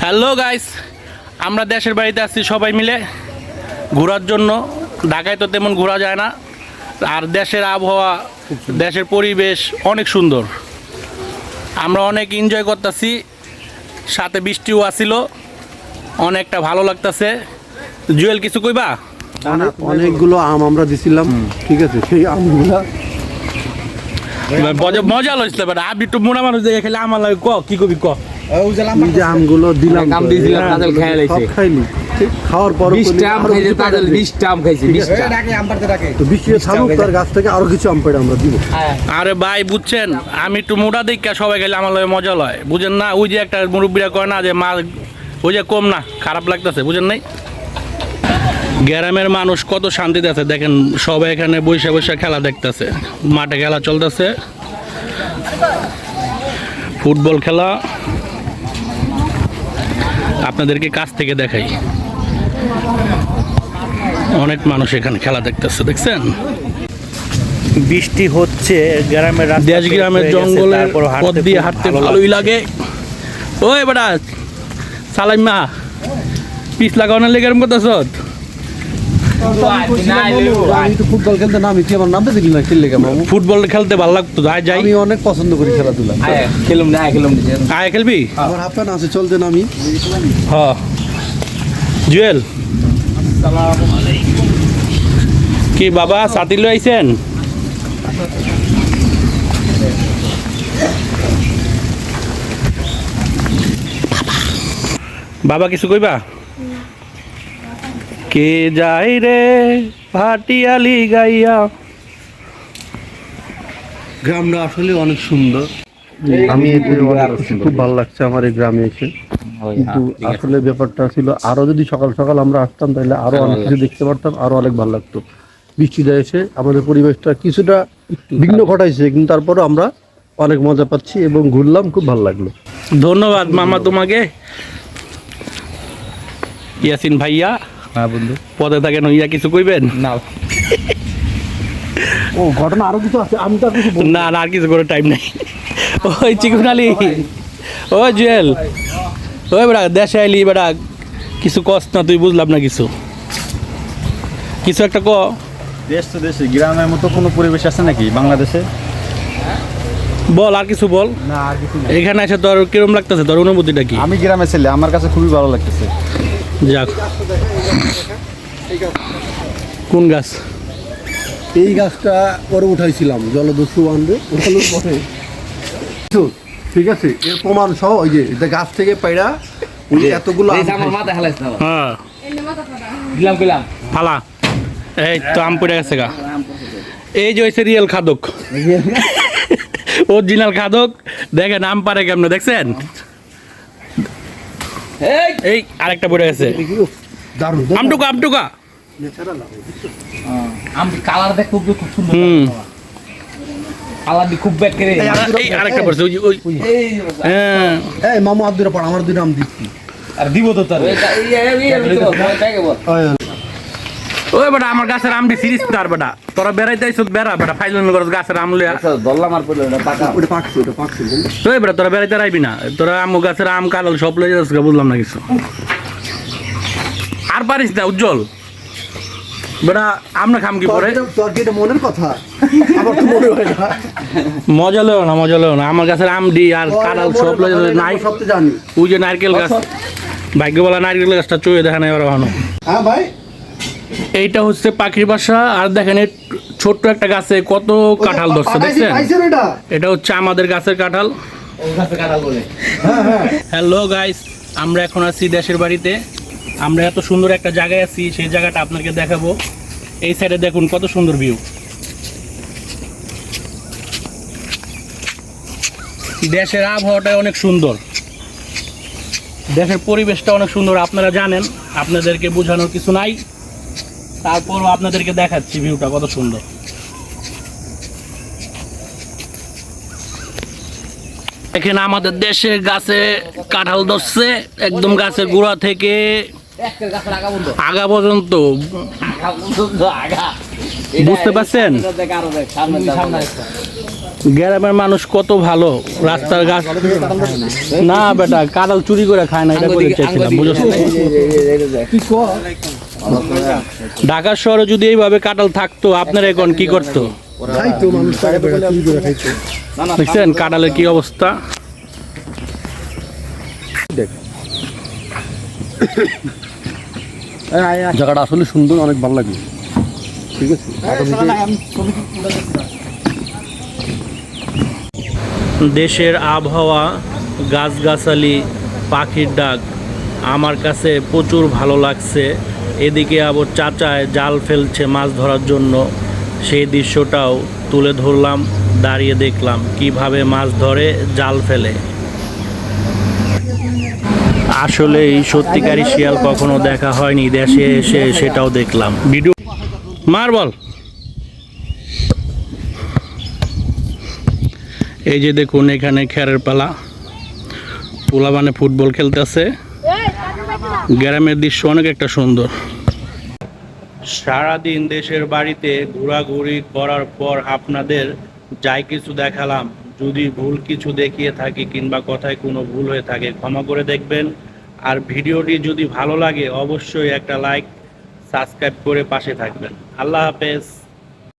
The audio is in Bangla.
হ্যালো গাইস, আমরা দেশের বাড়িতে আসছি সবাই মিলে ঘোরার জন্য। ঢাকায় তো তেমন ঘোরা যায় না, আর দেশের আবহাওয়া, দেশের পরিবেশ অনেক সুন্দর। আমরা অনেক এনজয় করতেছি, সাথে বৃষ্টিও আসিল, অনেকটা ভালো লাগতেছে। জুয়েল কিছু কইবা? অনেকগুলো আম আমরা দিছিলাম, ঠিক আছে, সেই আমগুলো মজা লইছিল। আপনি একটু মোনা মানুষ দেখে খেলে আমার লাগে, ক কি কবি ক। এই যে আমগুলো দিলাম, আম দিয়েছিলাম, তাদের খেয়ে লাইছে। সব খাইনি, খাওয়ার পর 20টা আম খাইছে, তাদের 20টা আম খাইছে, 20টা। তো বৃষ্টি থামুক, তার গাছ থেকে আরো কিছু আম পেড়ে আমরা দিব। আরে ভাই বুঝছেন, আমি একটু মোটা দেখা সবাই গেলে আমার লাগে মজা লয়, বুঝেন না? ওই যে একটা মুরব্বীরা কয় না যে মা ওই যে কম না, খারাপ লাগতেছে, বুঝেন নাই? গ্রামের মানুষ কত শান্তিতে আছে দেখেন, সবাই এখানে বৈশা বৈশা খেলা দেখতেছে, মাঠে খেলা চলতেছে, ফুটবল খেলা। আপনাদেরকে কাছ থেকে দেখাই, অনেক মানুষ এখানে খেলা দেখতেছে, দেখছেন? বৃষ্টি হচ্ছে, গ্রামের দেশ গ্রামের জঙ্গলের পথ দিয়ে হাঁটতে ভালোই লাগে। ওই বেটা সালাইমা, পিস লাগানোর লেগে এরকম করতেছ? আমি তো ফুটবল খেলতে নামি, তুই আমার নামতে দিলি না, খেললে কেমন? ফুটবল খেলতে ভালো লাগতো, যাই যাই, আমি অনেক পছন্দ করি খেলাধুলা। আয় খেলবি? আমার হাফ প্যান্ট আছে, চলতে নামি। হ জুয়েল, কি বাবা সাথী লই আইছেন? বাবা কিছু কইবা? কে যাই রে ভাটিয়ালি গাইয়া। গ্রামটা আসলে অনেক সুন্দর, আমি খুব ভালো লাগছে আমার এই গ্রামে এসে। কিন্তু আসলে ব্যাপারটা ছিল, আরো যদি সকাল সকাল আমরা আসতাম তাহলে আরো অনেক কিছু দেখতে পারতাম, আরো অনেক ভালো লাগতো। বৃষ্টিটা এসে আমাদের পরিবেশটা কিছুটা বিঘ্ন ঘটাইছে, কিন্তু তারপরে আমরা অনেক মজা পাচ্ছি এবং ঘুরলাম, খুব ভালো লাগলো। ধন্যবাদ মামা তোমাকে। ইয়াসিন ভাইয়া, হ্যাঁ বন্ধু, পদে থাকেন, ইয়া কিছু কইবেন? না ও ঘটনা আরো কিছু আছে, আমি তো আর কিছু না না, আর কিছু করে টাইম নাই। ওই চিকুন আলী, ওই জুয়েল, ওই বেড়া দেশে আইলি বেড়া, কিছু কস না তুই, বুঝলাম না কিছু, কিছু একটা ক। দেশ তো দেশে, গ্রামের মতো কোনো পরিবেশ আছে নাকি বাংলাদেশে? বল, আর কিছু বল। না, আর কিছু না। এখানে এসে তোর কিরম লাগতেছে, তোর অনুভূতিটা কি? আমি গ্রামে ছেলে, আমার কাছে খুবই ভালো লাগতেছে। যাক, কোন গাছ? এই গাছটা পরে উঠাইছিলাম, জলদস্যু আনবে, উঠানোর পরে ঠিক আছে, এর প্রমাণ সহ ওই যে এটা গাছ থেকে পাইরা ওই যে এতগুলো আম আমার মাথা হেলাইছ না, হ্যাঁ দিলাম কইলাম ফালা, এই তো আম পড়ে গেছে গা। এই যে হয়েছে রিয়েল খাদক, অরিজিনাল খাদক। দেখেন আম পারে কেমনে, দেখছেন? এই আরেকটা পড়ে গেছে, দারুণ আমটুকা আমটুকা। আম কালার দেখ খুব সুন্দর, হুম, কালার দি খুব ব্যাক করে। এই আরেকটা পড়ছে, ওই হ্যাঁ। এই মামু আর দুইটা পড়, আমার দুইটা আম দিচ্ছি। আর দিব তো তার ওই বেটা আমার গাছের আম দি সিরিজ তার বেটা, তোরা বেড়াইতে আইছ বেড়া বেটা, ফাইলেন গাছের আম লইয়া। দল্লা মার পড়লো, এটা পাকা। ওটা পাকছে, ওটা পাকছে। ওই বেটা তোরা বেড়াইতে রাইবি না, তোরা আম গাছের আম কালাল সব লইয়া যাচ্ছে, বুঝলাম না কিছু। আর পারিস না উজ্জ্বল বেটা, আমরা খাম কি পরে? তোর কি এটা মনের কথা? আমার তো মনে হয় না। মজা লো না, মজা লো না, আমার গাছের আম দি আর কালাল সব লইয়া যাচ্ছে। নাই সব তো জানি। ওই যে নারকেল গাছ, ভাগ্যবালা নারকেল গাছটা চুয়ে দেখা নাই ওরা ভালো। হ্যাঁ ভাই, এইটা হচ্ছে পাখির বাসা। আর দেখেন এই ছোট্ট একটা গাছে কত কাঁঠাল ধরছে, দেখছেন? পাইছেন এটা? এটা হচ্ছে আমাদের গাছের কাঁঠাল। হ্যালো গাইস, আমরা এখন আছি দেশের বাড়িতে। আমরা এত সুন্দর একটা জায়গায় আছি, সেই জায়গাটা আপনাকে দেখাবো। এই সাইডে দেখুন কত সুন্দর ভিউ। দেশের আবহাওয়াটা অনেক সুন্দর, দেশের পরিবেশটা অনেক সুন্দর। আপনারা জানেন, আপনাদেরকে বোঝানোর কিছু নাই, তারপরও আপনাদেরকে দেখাচ্ছি ভিউটা কত সুন্দর। এখানে আমাদের দেশে গাছে কাঁঠাল ধরছে, একদম গাছের গোড়া থেকে আগা পর্যন্ত, বুঝতে পারছেন? গ্রামের মানুষ কত ভালো, রাস্তার গাছ না বেটা, কাঁঠাল চুরি করে খায় না, এটা বলতে চাইছিলাম, বুঝছ? ঢাকা শহরে যদি এইভাবে কাঁঠাল থাকতো, আপনারা এখন কি করতো? দেখছেন কাঁঠালের কি অবস্থা? জায়গাটা আসলে সুন্দর, অনেক ভালো লাগে। ঠিক আছে, দেশের আবহাওয়া, গাছগাছালি, পাখির ডাক আমার কাছে প্রচুর ভালো লাগছে। এদিকে আবার চাচায় জাল ফেলছে মাছ ধরার জন্য, সেই দৃশ্যটাও তুলে ধরলাম, দাঁড়িয়ে দেখলাম কিভাবে মাছ ধরে জাল ফেলে। আসলে এই সত্যিকারী শিয়াল কখনো দেখা হয়নি, দেশে এসে সেটাও দেখলাম। ভিডিও মার্বল, এই যে দেখুন এখানে খেরের পালা, পোলাবানে ফুটবল খেলতেছে। গ্রামের দৃশ্য অনেক একটা সুন্দর। সারাদিন দেশের বাড়িতে ঘোরাঘুরি করার পর আপনাদের যাই কিছু দেখালাম, যদি ভুল কিছু দেখিয়ে থাকি কিংবা কথায় কোনো ভুল হয়ে থাকে ক্ষমা করে দেখবেন। আর ভিডিওটি যদি ভালো লাগে অবশ্যই একটা লাইক, সাবস্ক্রাইব করে পাশে থাকবেন। আল্লাহ হাফেজ।